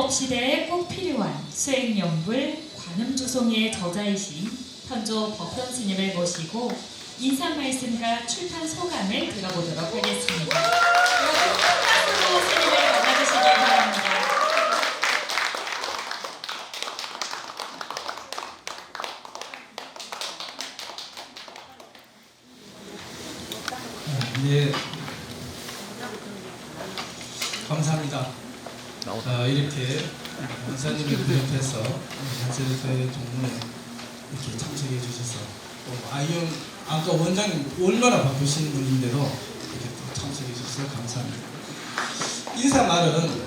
법시대에 꼭 필요한 수행연불 관음조송의 저자이신 현조 법현 스님을 모시고 인사 말씀과 출판 소감을 들어보도록 하겠습니다. 여러분 큰 박수로 스님을 맞아주시기 바랍니다. 네, 감사합니다. 이렇게 원사님을 비롯해서 한세대의 종문에 이렇게 참석해 주셔서 또 아까 원장님 얼마나 바쁘신 분인데도 이렇게 또 참석해 주셔서 감사합니다. 인사말은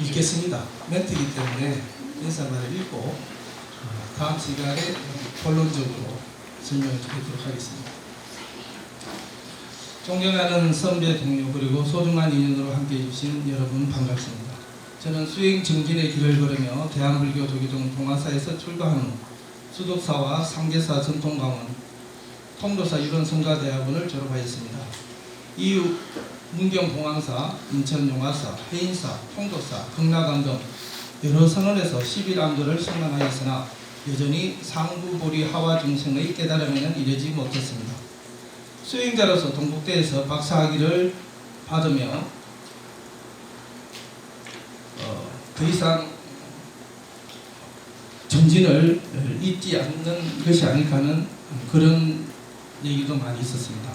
읽겠습니다. 멘트이기 때문에 인사말을 읽고 다음 시간에 본론적으로 설명을 드리도록 하겠습니다. 존경하는 선배 동료 그리고 소중한 인연으로 함께해 주신 여러분 반갑습니다. 저는 수행 정진의 길을 걸으며 대한불교 조계종 동아사에서 출가한 후 수독사와 상계사 전통강원 통도사 유런성가대학원을 졸업하였습니다. 이후 문경공항사, 인천용화사, 해인사, 통도사, 극락원 등 여러 선언에서 11암도를 성행하였으나 여전히 상부보리 하와 중생의 깨달음에는 이르지 못했습니다. 수행자로서 동국대에서 박사학위를 받으며 더 이상 전진을 잇지 않는 것이 아닐까 하는 그런 얘기도 많이 있었습니다.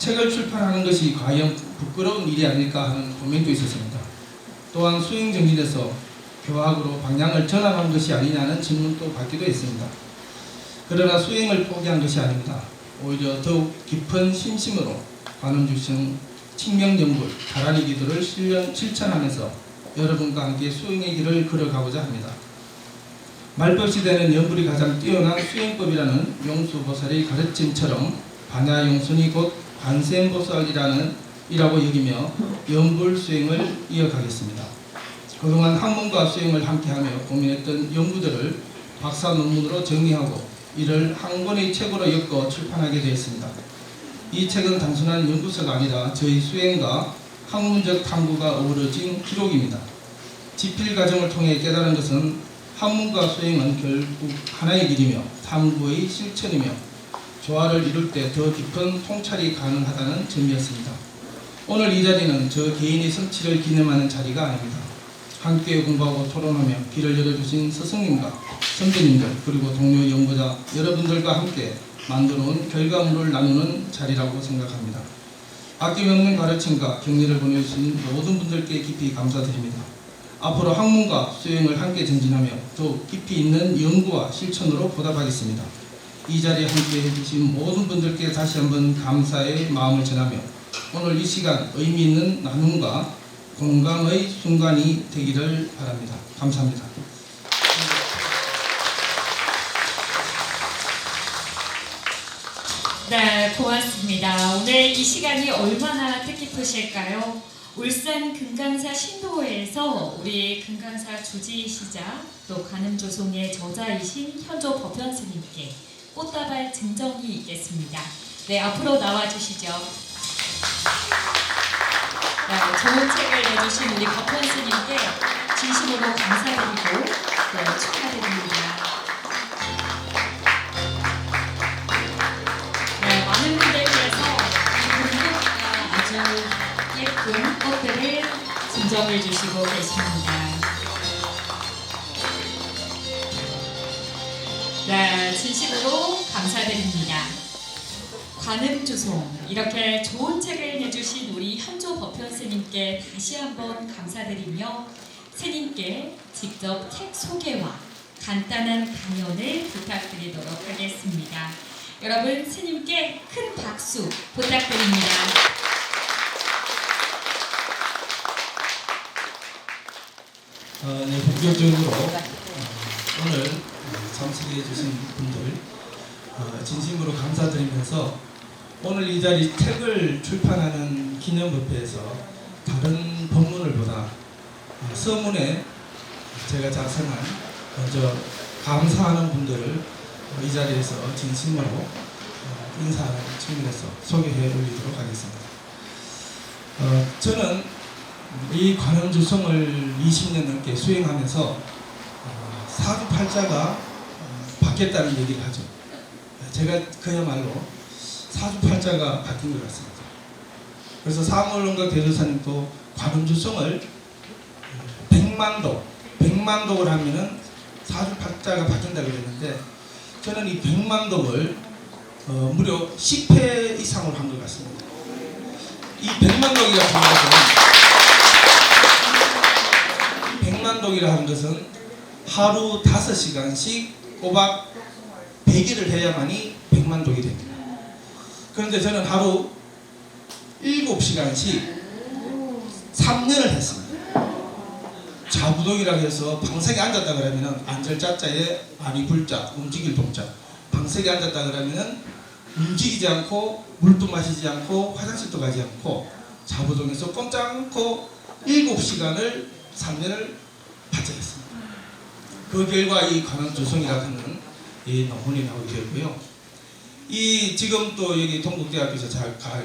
책을 출판하는 것이 과연 부끄러운 일이 아닐까 하는 고민도 있었습니다. 또한 수행 정진에서 교학으로 방향을 전환한 것이 아니냐는 질문도 받기도 했습니다. 그러나 수행을 포기한 것이 아닙니다. 오히려 더욱 깊은 심심으로 관음주성, 칭명연불, 다라니 기도를 실천하면서 여러분과 함께 수행의 길을 걸어가고자 합니다. 말법시대는 연불이 가장 뛰어난 수행법이라는 용수보살의 가르침처럼 반야용순이 곧 관세음보살이라고 여기며 연불 수행을 이어가겠습니다. 그동안 학문과 수행을 함께하며 고민했던 연구들을 박사 논문으로 정리하고 이를 한 권의 책으로 엮어 출판하게 되었습니다. 이 책은 단순한 연구서가 아니라 저희 수행과 학문적 탐구가 어우러진 기록입니다. 지필 과정을 통해 깨달은 것은 학문과 수행은 결국 하나의 길이며 탐구의 실천이며 조화를 이룰 때 더 깊은 통찰이 가능하다는 점이었습니다. 오늘 이 자리는 저 개인의 성취를 기념하는 자리가 아닙니다. 함께 공부하고 토론하며 길을 열어주신 스승님과 선배님들 그리고 동료 연구자 여러분들과 함께 만들어온 결과물을 나누는 자리라고 생각합니다. 아낌없는 가르침과 격려를 보내주신 모든 분들께 깊이 감사드립니다. 앞으로 학문과 수행을 함께 전진하며 더욱 깊이 있는 연구와 실천으로 보답하겠습니다. 이 자리에 함께 해주신 모든 분들께 다시 한번 감사의 마음을 전하며 오늘 이 시간 의미 있는 나눔과 공감의 순간이 되기를 바랍니다. 감사합니다. 네, 고맙습니다. 오늘 이 시간이 얼마나 뜻깊으실까요? 울산 금강사 신도에서 우리 금강사 주지이시자 또 관음조송의 저자이신 현조 법현 스님께 꽃다발 증정이 있겠습니다. 네, 앞으로 나와주시죠. 네, 좋은 책을 내주신 우리 법현 스님께 진심으로 감사드리고 네, 축하드립니다. 네, 많은 분들께서 이 금국과 아주 예쁜 꽃들을 증정해 주시고 계십니다. 네, 진심으로 감사드립니다. 관음주송 이렇게 좋은 책을 내주신 우리 현조 법현 스님께 다시 한번 감사드리며 스님께 직접 책 소개와 간단한 강연을 부탁드리도록 하겠습니다. 여러분 스님께 큰 박수 부탁드립니다. 네, 본격적으로 오늘 참석해 주신 분들 진심으로 감사드리면서 오늘 이 자리 책을 출판하는 기념법회에서 다른 법문을보다 서문에 제가 작성한 먼저 감사하는 분들을 이 자리에서 진심으로 인사하는 측면에서 소개해 올리도록 하겠습니다. 저는 이 관음주성을 20년 넘게 수행하면서 사주팔자가 바뀌었다는 얘기를 하죠. 제가 그야말로 사주팔자가 바뀐 것 같습니다. 그래서 사무원과 대조사님도 관음주성을 100만독을 하면은 사주팔자가 바뀐다고 그랬는데, 저는 이 100만독을 무려 10회 이상으로 한 것 같습니다. 이 100만독이라 하는 것은 하루 5시간씩 꼬박 100일을 해야만이 100만독이 됩니다. 그런데 저는 하루 7시간씩 3년을 했습니다. 자부동이라고 해서 방석에 앉았다 그러면은 앉을자자에 아니 불자 움직일 동자, 방석에 앉았다 그러면은 움직이지 않고 물도 마시지 않고 화장실도 가지 않고 자부동에서 꼼짝 않고 7시간을 3년을 바쳐했습니다. 그 결과 이 관음주성이라는 이 논문이 나오게 되었고요. 이 지금 또 여기 동국대학교에서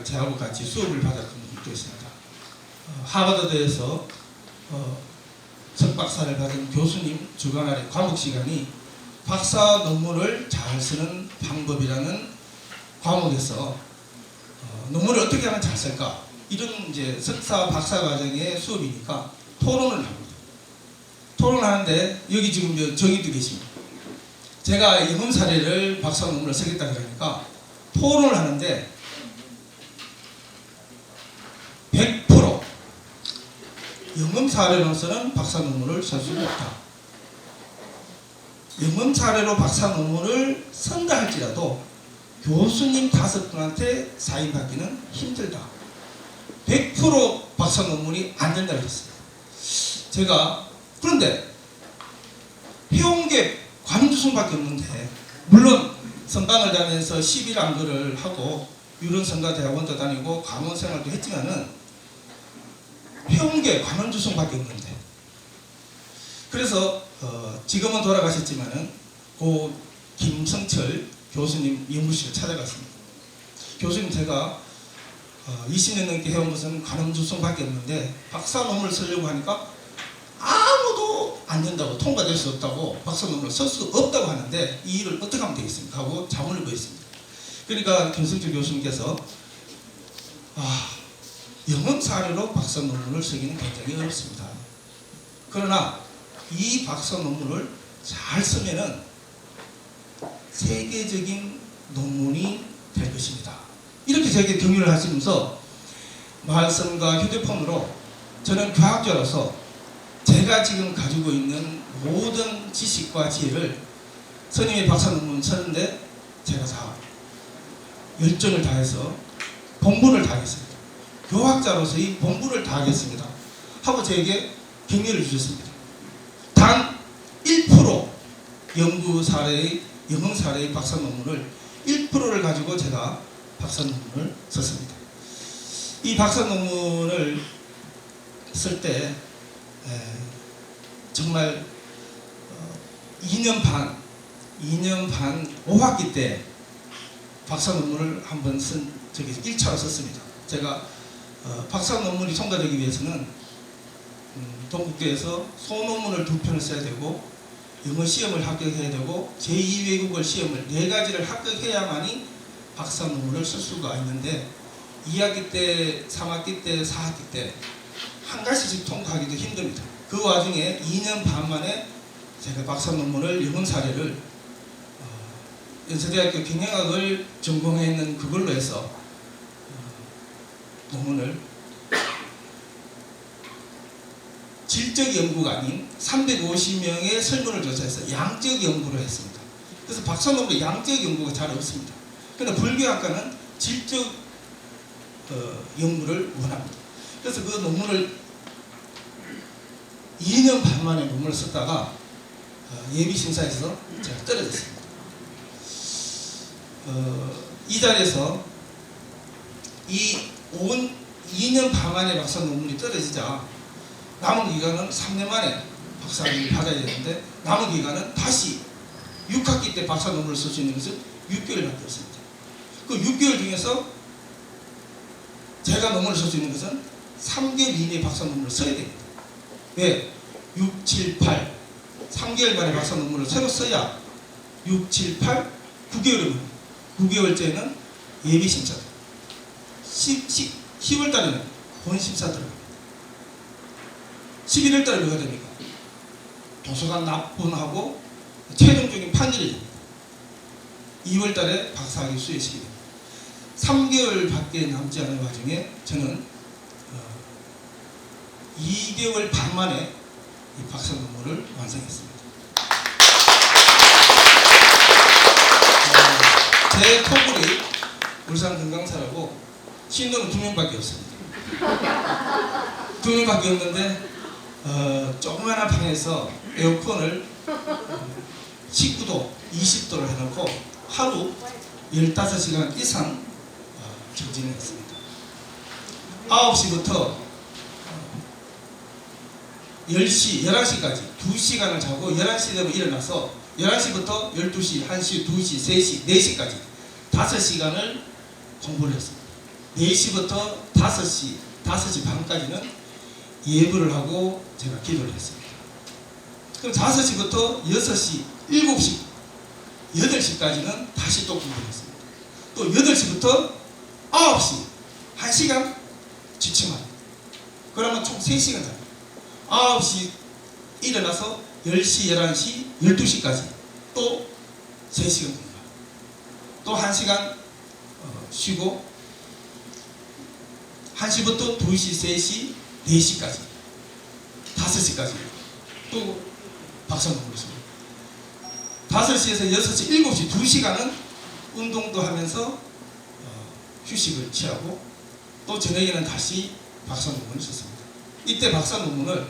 저하고 같이 수업을 받았던 분도 있습니다. 하버드대에서 석박사를 받은 교수님 주관 아래 과목 시간이 박사 논문을 잘 쓰는 방법이라는 과목에서 논문을 어떻게 하면 잘 쓸까, 이런 이제 석사 박사 과정의 수업이니까 토론을 합니다. 토론하는데 여기 지금 정의도 계십니다. 제가 영음 사례를 박사 논문을 쓰겠다 그러니까 토론을 하는데 100% 영음 사례로서는 박사 논문을 쓸 수가 없다. 영음 사례로 박사 논문을 쓴다 할지라도 교수님 5분한테 사인받기는 힘들다. 100% 박사 논문이 안 된다고 했어요. 제가 그런데 해온 게 관음주성밖에 없는데, 물론 선방을 다니면서 11안거를 하고 유른성가대학원도 다니고 강원생활도 했지만은 해온 게 관음주성밖에 없는데, 그래서 지금은 돌아가셨지만은 고 김성철 교수님 연구실을 찾아갔습니다. 교수님, 제가 20년 넘게 해온 것은 관음주성밖에 없는데 박사 논문을 쓰려고 하니까 아무도 안 된다고, 통과될 수 없다고, 박사 논문을 쓸 수 없다고 하는데 이 일을 어떻게 하면 되겠습니까 하고 자문을 구했습니다. 그러니까 김성철 교수님께서 영음 사례로 박사 논문을 쓰기는 굉장히 어렵습니다. 그러나 이 박사 논문을 잘 쓰면은 세계적인 논문이 될 것입니다. 이렇게 제게 격려를 하시면서 말씀과 휴대폰으로 저는 과학자로서 제가 지금 가지고 있는 모든 지식과 지혜를 스님의 박사 논문 쓰는데 제가 다 열정을 다해서 본분을 다하겠습니다. 교학자로서의 본분을 다하겠습니다 하고 저에게 격려를 주셨습니다. 단 1% 연구 사례의 영음 사례의 박사 논문을 1%를 가지고 제가 박사 논문을 썼습니다. 이 박사 논문을 쓸 때 정말 2년 반 5학기 때 박사 논문을 한번 쓴 적이 1차로 썼습니다. 제가 박사 논문이 통과되기 위해서는 동국대에서 소논문을 2편을 써야 되고 영어 시험을 합격해야 되고 제2외국어 시험을 4가지를 합격해야만이 박사 논문을 쓸 수가 있는데 2학기 때, 3학기 때, 4학기 때 한 가지씩 통과하기도 힘듭니다. 그 와중에 2년 반 만에 제가 박사 논문을 영음 사례를 연세대학교 경영학을 전공했는 그걸로 해서 논문을 질적 연구가 아닌 350명의 설문을 조사해서 양적 연구를 했습니다. 그래서 박사 논문에 양적 연구가 잘 없습니다. 그러나 불교학과는 질적 연구를 원합니다. 그래서 그 논문을 2년 반 만에 논문을 썼다가 예비심사에서 제가 떨어졌습니다. 이 자리에서 이 2년 반 만에 박사 논문이 떨어지자 남은 기간은 3년 만에 박사를 받아야 되는데 남은 기간은 다시 6학기 때 박사 논문을 쓸 수 있는 것은 6개월밖에 없습니다. 그 6개월 중에서 제가 논문을 쓸 수 있는 것은 3개월 이내에 박사 논문을 써야 됩니다. 왜? 6, 7, 8 3개월 만에 박사 논문을 새로 써야 6, 7, 8 9개월이면 9개월째는 예비 심사 10월 달에는 본 심사 들어갑니다. 11월 달에 뭐가 됩니까? 도서관 납본하고 최종적인 판결이 됩니다. 2월 달에 박사학위 수여식이 됩니다. 3개월밖에 남지 않은 와중에 저는 2개월 반 만에 이 박사 논문을 완성했습니다. 제 토굴이 울산 금강사라고 신도는 2명밖에 없습니다. 2명밖에 없는데 조그마한 방에서 에어컨을 19도, 20도를 해놓고 하루 15시간 이상 정진을 했습니다. 9시부터 10시, 11시까지 2시간을 자고 11시 되면 일어나서 11시부터 12시, 1시, 2시, 3시, 4시까지 5시간을 공부를 했습니다. 4시부터 5시, 5시 반까지는 예불을 하고 제가 기도를 했습니다. 그럼 5시부터 6시, 7시, 8시까지는 다시 또 공부를 했습니다. 또 8시부터 9시, 1시간 지침만. 그러면 총 3시간 잡니다. 9시 일어나서 10시, 11시, 12시까지 또 3시간 공부. 또 1시간 쉬고 1시부터 2시, 3시, 4시까지 5시까지 또 박사 논문을 했습니다. 5시에서 6시, 7시 2시간은 운동도 하면서 휴식을 취하고 또 저녁에는 다시 박사 논문을 썼습니다. 이때 박사 논문을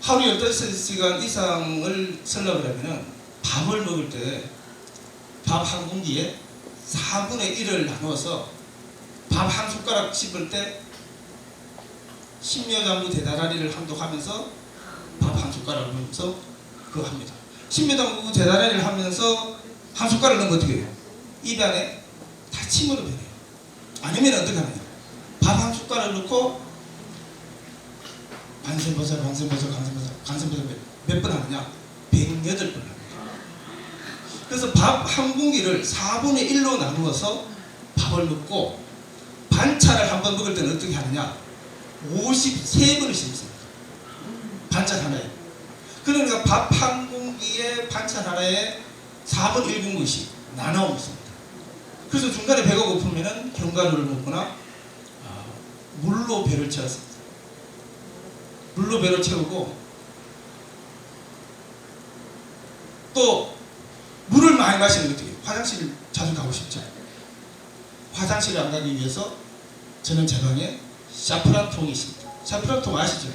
하루 15시간 이상을 쓰려고 하면 밥을 먹을 때 밥 한 공기에 4분의 1을 나누어서 밥 한 숟가락 씹을 때 신묘장부 대다라리를 함독하면서 밥 한 숟가락을 넣으면서 그거 합니다. 신묘장부 대다라리를 하면서 한 숟가락 넣으면 어떻게 해요? 입 안에 다 침으로 변해요. 아니면 어떻게 하느냐? 밥 한 숟가락 넣고 관세음보살 몇 번 하느냐? 108번 합니다. 그래서 밥 한 공기를 4분의 1로 나누어서 밥을 넣고 반찬을 한 번 먹을 때는 어떻게 하느냐? 53번을 씹습니다. 반찬 하나에. 그러니까 밥 한 공기에 반찬 하나에 4분 1공기씩 나눠 먹습니다. 그래서 중간에 배가 고프면은 견과류를 먹거나 물로 배를 채웠습니다. 물로 배를 채우고 또 물을 많이 마시는 게 어떻게 해요? 화장실 자주 가고 싶죠? 화장실을 안 가기 위해서 저는 제 방에 샤프란 통이 있습니다. 샤프란 통 아시죠?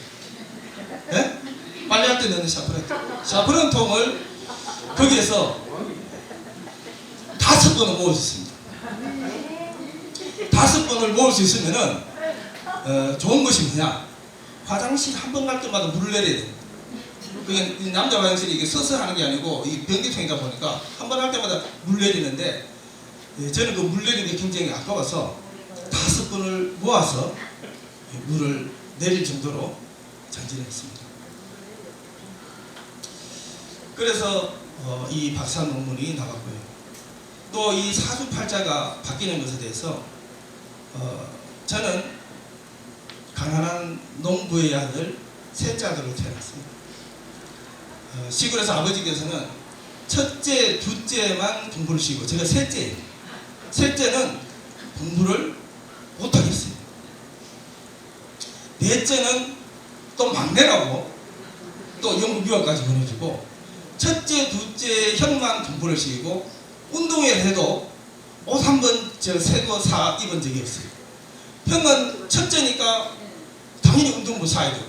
네? 빨래할 때 넣는 샤프란 통. 샤프란 통을 거기에서 5번을 모을 수 있습니다. 5번을 모을 수 있으면은 좋은 것이 뭐냐? 화장실 한 번 갈 때마다 물을 내려야 돼요. 그게 남자 화장실이 이게 서서 하는 게 아니고 이 변기통이다 보니까 한 번 할 때마다 물 내리는데 저는 그 물 내리는 게 굉장히 아까워서 5번을 모아서 물을 내릴 정도로 전진했습니다. 그래서 이 박사 논문이 나왔고요. 또 이 사주팔자가 바뀌는 것에 대해서 저는 가난한 농부의 아들 셋째 아들로 태어났습니다. 시골에서 아버지께서는 첫째, 둘째만 공부를 시키고 제가 셋째예요. 셋째는 공부를 못하겠어요. 넷째는 또 막내라고 또 영국 유학까지 보내주고 첫째, 둘째 형만 공부를 시키고 운동회를 해도 옷 한 번 새거 사 입은 적이 없어요. 형은 첫째니까 당연히 운동복 사야 되고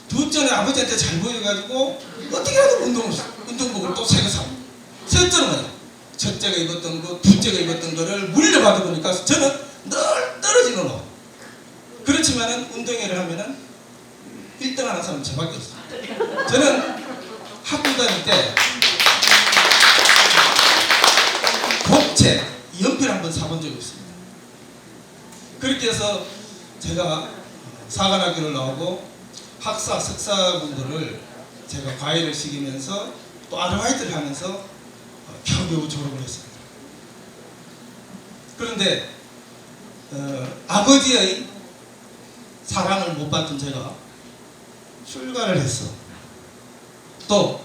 둘째는 아버지한테 잘 보여가지고 어떻게 하든 운동복을 또 새거 사고 셋째는 뭐냐? 첫째가 입었던 거, 둘째가 입었던 거를 물려받아 보니까 저는 늘 떨어지는 옷. 그렇지만은 운동회를 하면은 1등 하는 사람은 저밖에 없어요. 저는 학교 다닐 때 복채, 연필 한번 사본 적이 없습니다. 그렇게 해서 제가 사관학교를 나오고 학사, 석사분들을 제가 과외를 시키면서 또 아르바이트를 하면서 겨우겨우 졸업을 했습니다. 그런데 아버지의 사랑을 못 받던 제가 출가를 했어. 또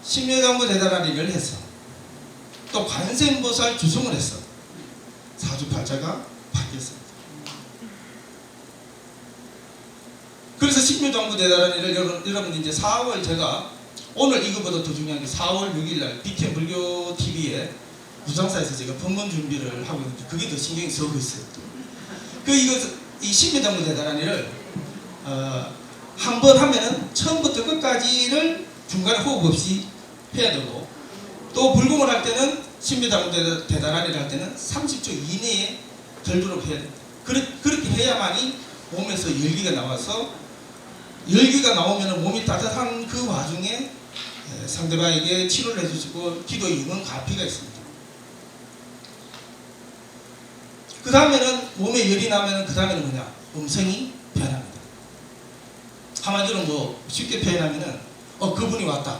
심려장구 대단한 일을 했어. 또 관세음보살 주송을 했어. 사주팔자가 바뀌었습니다. 그래서 심려장구 대단한 일을 여러분 이제 4월 제가 오늘 이거보다 더 중요한 게 4월 6일날 BTN 불교 TV에 무상사에서 제가 법문 준비를 하고 있는데 그게 더 신경이 쓰고 있어요. 이 심려장구 대단한 일을 한 번 하면은 처음부터 끝까지를 중간에 호흡 없이 해야 되고 또 불공을 할 때는 심려장구 대단한 일을 할 때는 30초 이내에 결도록 해야 됩니다. 그렇게 해야만이 몸에서 열기가 나와서 열기가 나오면 몸이 따뜻한 그 와중에 상대방에게 치료를 해주시고 기도의 임은 가피가 있습니다. 그 다음에는 몸에 열이 나면 그 다음에는 뭐냐? 음성이 변합니다. 한마디로 뭐 쉽게 표현하면은 그분이 왔다.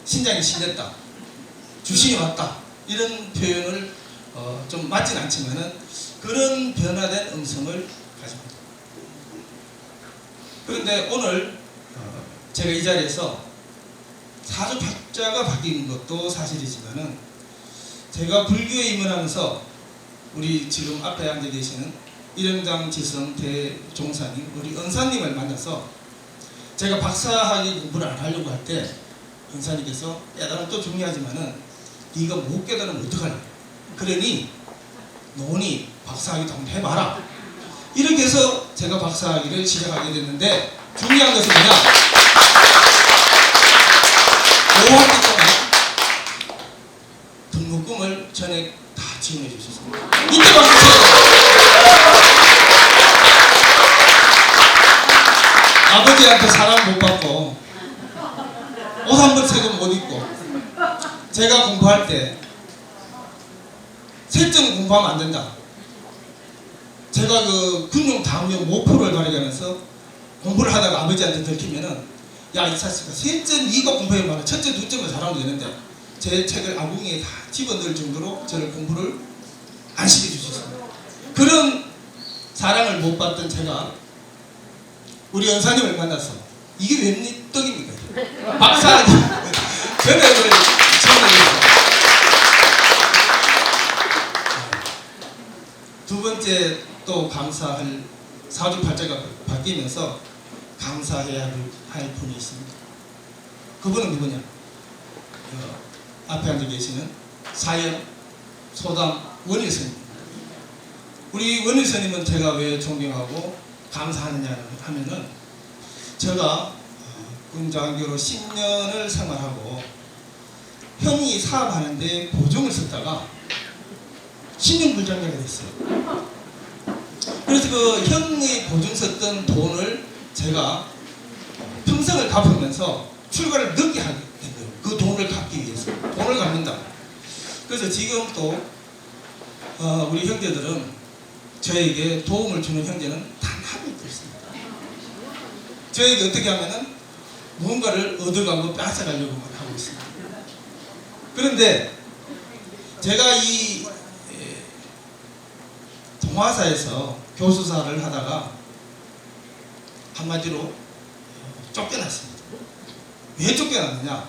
신장이 실렸다. 주신이 왔다. 이런 표현을 좀 맞진 않지만은 그런 변화된 음성을 가집니다. 그런데 오늘 제가 이 자리에서 사주팔자가 바뀐 것도 사실이지만은 제가 불교에 입문하면서 우리 지금 앞에 앉아 계시는 일영장 지성 대종사님, 우리 은사님을 만나서 제가 박사학위 공부를 안 하려고 할 때 은사님께서 나는 또 중요하지만은 네가 못 깨달으면 어떡하냐. 그러니 너니 박사학위도 한번 해봐라. 이렇게 해서 제가 박사학위를 시작하게 됐는데 중요한 것은 뭐냐? 5학기 동안 등록금을 전액 다 지원해 주셨습니다. 이때 박수 쳐요. 아버지한테 사랑 못 받고 옷 한 벌 세금 못 입고 제가 공부할 때 세점 공부하면 안 된다. 제가 그 군용 당뇨 모포를 발휘하면서 공부를 하다가 아버지한테 들키면은 야 이 자식아 세점 공부해봐라. 첫째 두점을 잘하면 되는데 제 책을 아궁이에 다 집어넣을 정도로 저를 공부를 안 시켜주셨습니다. 그런 사랑을 못 받던 제가 우리 연사님을 만나서 이게 웬 떡입니까? 박사학위 전액을 지원했습니다. 두 번째 또 감사할 사주팔자가 바뀌면서 감사해야 할 분이 있습니다. 그분은 누구냐? 앞에 앉아 계시는 사연 소담 원일스님. 우리 원일스님은 제가 왜 존경하고 감사하느냐 하면은 제가 군장교로 10년을 생활하고 형이 사업하는데 보증을 썼다가 신용불량자가 됐어요. 그래서 그 형이 보증 썼던 돈을 제가 평생을 갚으면서 출가를 늦게 하게 된 거예요. 그 돈을 갚기 위해서. 돈을 갚는다. 그래서 지금 또 우리 형제들은 저에게 도움을 주는 형제는 단 한 명도 있습니다. 저에게 어떻게 하면은 무언가를 얻어가고 뺏어가려고만 하고 있습니다. 그런데 제가 이 동화사에서 교수사를 하다가 한마디로 쫓겨났습니다. 왜 쫓겨났느냐?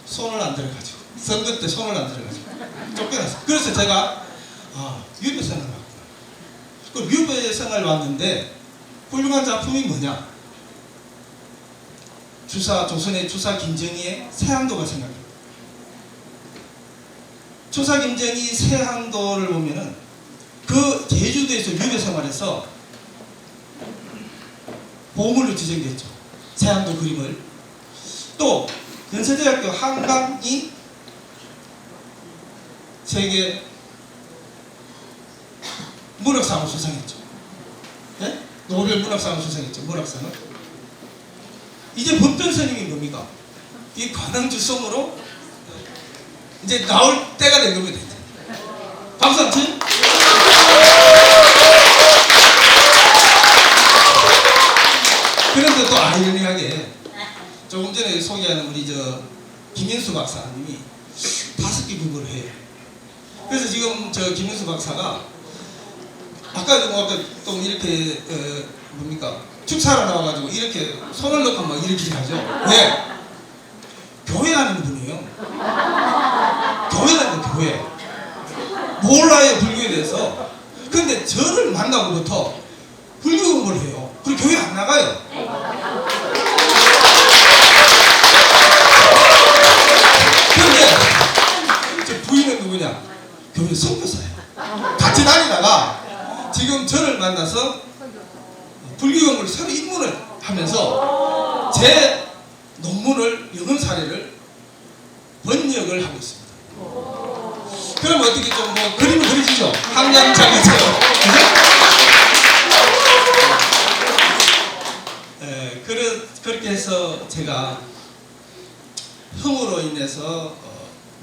손을 안 들어가지고 선거 때 손을 안 들어가지고 쫓겨났어요. 그래서 제가 유배생을 왔구나. 그 유배생을 왔는데 훌륭한 작품이 뭐냐? 조선의 주사 김정희의 세항도가 생각합니다. 주사 김정희 세항도를 보면은 그 제주도에서 유배 생활에서 보물로 지정됐죠. 세항도 그림을. 또 연세대학교 한강이 세계 문학상을 수상했죠. 네? 노벨 문학상을 수상했죠. 문학상을. 이제 법전 스님이 뭡니까? 이 관왕주성으로 이제 나올 때가 된 겁니다. 박수 한번 쳐요. 김윤수 박사님이 5개 국어를 해요. 그래서 지금 저 김윤수 박사가 아까 또 이렇게 뭡니까 축사로 나와가지고 이렇게 손을 넣고 막 이렇게 하죠. 왜? 교회 다니는 분이에요. 교회 다니는 교회. 몰라요 불교에 대해서. 근데 저를 만나고부터 불교 공부를 해요. 그리고 교회 안 나가요. 근데 제 부인은 누구냐? 교회 선교사예요. 같이 다니다가 지금 저를 만나서 불교 공부를 새로 입문을 하면서 제 논문을 영어 사례를 번역을 하고 있습니다. 그럼 어떻게 좀 뭐 그림을 그리시죠? 한양장이세요. 그렇게 해서 제가 흥으로 인해서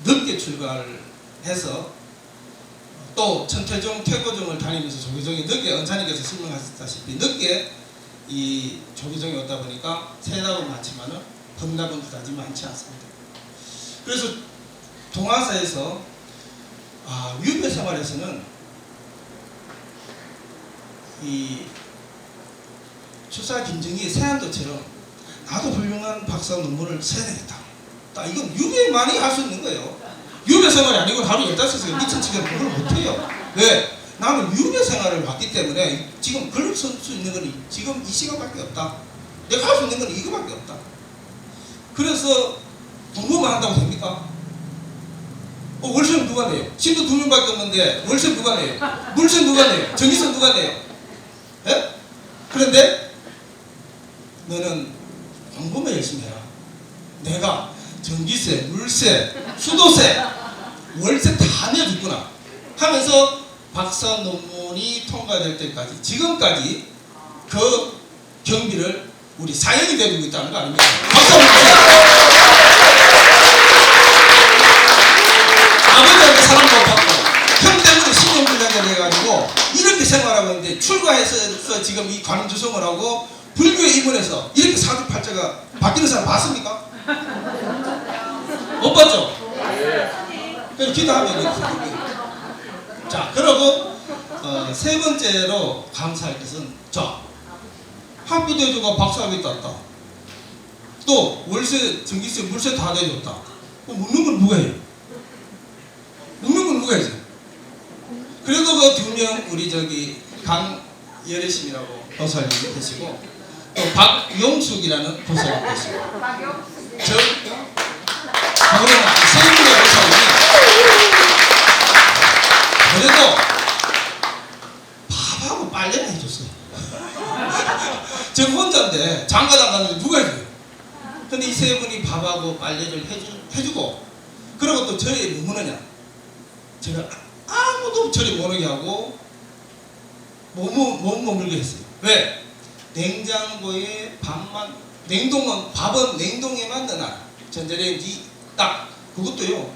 늦게 출가를 해서 또 천태종 퇴고종을 다니면서 조계종이 늦게 은사님께서 설명하셨다시피 늦게 이 조계종이 오다 보니까 세답은 많지만은 번답은 그다지 많지 않습니다. 그래서 동아사에서 유배 생활에서는 이 추사 김정희의 세안도처럼 나도 훌륭한 박사 논문을 써야 되겠다. 이건 유배만이 할 수 있는 거예요. 유배 생활이 아니고 하루 15시간 미친 척을 공부를 못해요. 왜? 나는 유배 생활을 왔기 때문에 지금 글을 쓸 수 있는 건 지금 이 시간밖에 없다. 내가 할 수 있는 건 이거밖에 없다. 그래서 공부만 한다고 됩니까? 월세는 누가 내요? 신도 2명밖에 없는데 월세 누가 내요? 물세 누가 내요? 전기세 누가 내요? 예? 그런데 너는 공부만 열심히 해라. 내가 전기세, 물세, 수도세, 월세 다 내주구나 하면서 박사 논문이 통과될 때까지 지금까지 그 경비를 우리 사형이 되고 있다는 거 아닙니까? 박사 논문 아버지한테 사랑 못 받고 형 때문에 신용불량자 돼가지고 이렇게 생활하고 있는데 출가해서 지금 이 관주성을 하고 불교에 입문해서 이렇게 사주팔자가 바뀌는 사람 봤습니까? 못 봤죠? 그래서 기도하면 이렇게. 자, 그러고 세 번째로 감사할 것은 학비대주가 박사학위 땄다. 또 월세, 전기세, 물세 다 내줬다. 묻는 건 누가 해요? 묻는 건 누가 해요? 그래도 그 2명 우리 강여래심이라고 보살님이 계시고 또 박용숙이라는 보살님이 계시고 그거는 세 분의 보살님이 그래도 밥하고 빨래는 해줬어요. 저 혼자인데 장가장 가는데 누가 해줘요? 근데 이 세 분이 밥하고 빨래를 해주고 그리고 또 저희 뭐 하느냐? 제가 아무도 저리 못 오게 하고 못 머물게 했어요. 왜? 냉장고에 밥만 밥은 냉동에만 넣어놔. 전자레인지 딱 그것도요.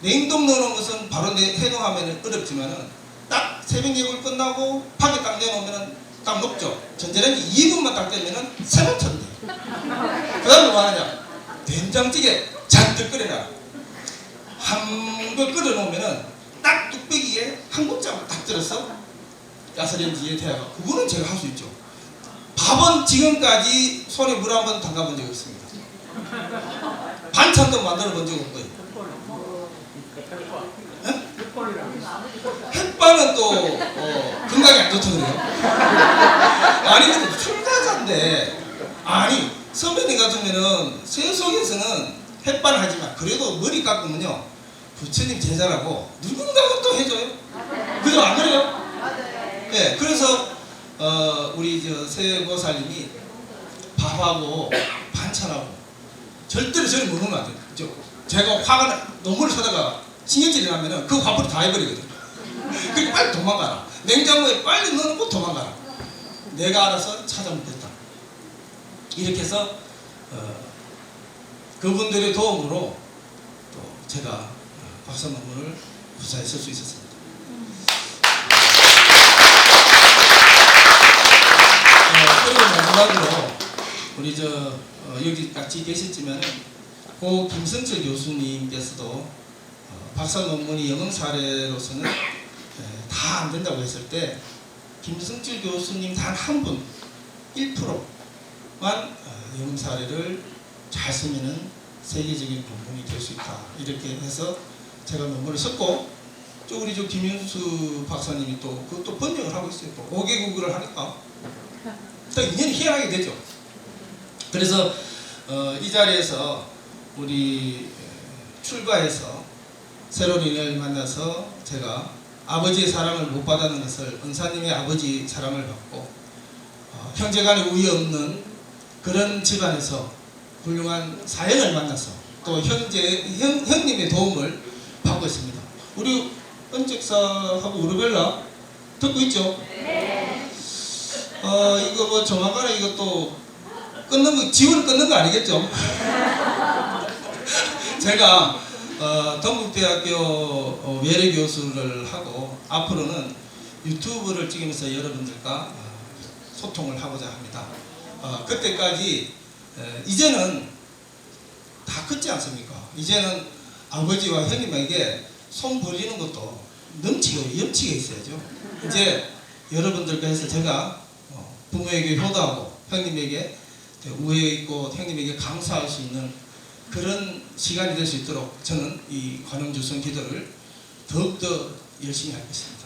냉동 넣어놓은 것은 바로 해동하면 어렵지만은 딱 새벽 예불 끝나고 밖에 딱 내놓으면은 딱 녹죠. 전자레인지 2분만 딱 되면은 새벽처럼 돼요. 그 다음에 뭐 하느냐? 된장찌개 잔뜩 끓여놔. 한 걸 끓여놓으면은 딱 뚝배기에 한 국자만 딱 들어서 가스레인지에 대하가 그거는 제가 할 수 있죠. 밥은 지금까지 손에 물 한 번 담가본 적이 없습니다. 반찬도 만들어 본 적이 없고요. 햇반은 또 건강에 안 좋다 그래요. 아니 근데 출가자인데 선배님 같으면은 세속에서는 햇반 하지만 그래도 머리 깎으면요 부처님 제자라고 누군가가 또 해줘요. 그죠? 안 그래요? 네, 그래서 우리 세보살님이 밥하고 반찬하고 절대로 저를 못 먹으면 안 돼요. 그죠? 제가 화가 논문을 사다가 신경질이 나면은 그 화풀이 다 해버리거든. 그러니까 빨리 도망가라. 냉장고에 빨리 넣어놓고 도망가라. 내가 알아서 찾아먹겠다. 이렇게 해서 그분들의 도움으로 또 제가 박사 논문을 구사에 쓸 수 있었습니다. 그리고 마지막으로 우리 여기 같이 계셨지만은 고 김성철 교수님께서도 박사 논문이 영웅 사례로서는 다 안 된다고 했을 때 김성철 교수님 단 한 분 1%만 영웅 사례를 잘 쓰면은 세계적인 논문이 될 수 있다 이렇게 해서 제가 논문을 썼고 또 우리 김윤수 박사님이 또 그것도 번역을 하고 있어요. 또 5개국어를 하니까 또 인연이 희한하게 되죠. 그래서 이 자리에서 우리 출가해서 새로운 인연을 만나서 제가 아버지의 사랑을 못 받았는 것을 은사님의 아버지 사랑을 받고 형제간에 우애 없는 그런 집안에서 훌륭한 사연을 만나서 또 형님의 도움을 받고 있습니다. 우리 은직사하고 우르벨라 듣고 있죠? 네. 이거 뭐 조만간에 이것도 끊는 거, 지원을 끊는 거 아니겠죠? 제가 동국대학교 외래 교수를 하고 앞으로는 유튜브를 찍으면서 여러분들과 소통을 하고자 합니다. 그때까지 이제는 다 컸지 않습니까? 이제는 아버지와 형님에게 손 벌리는 것도 염치가 있어야죠. 이제 여러분들과 해서 제가 부모에게 효도하고 형님에게 우애 있고 형님에게 감사할 수 있는 그런 시간이 될 수 있도록 저는 이 관음주선 기도를 더욱더 열심히 하겠습니다.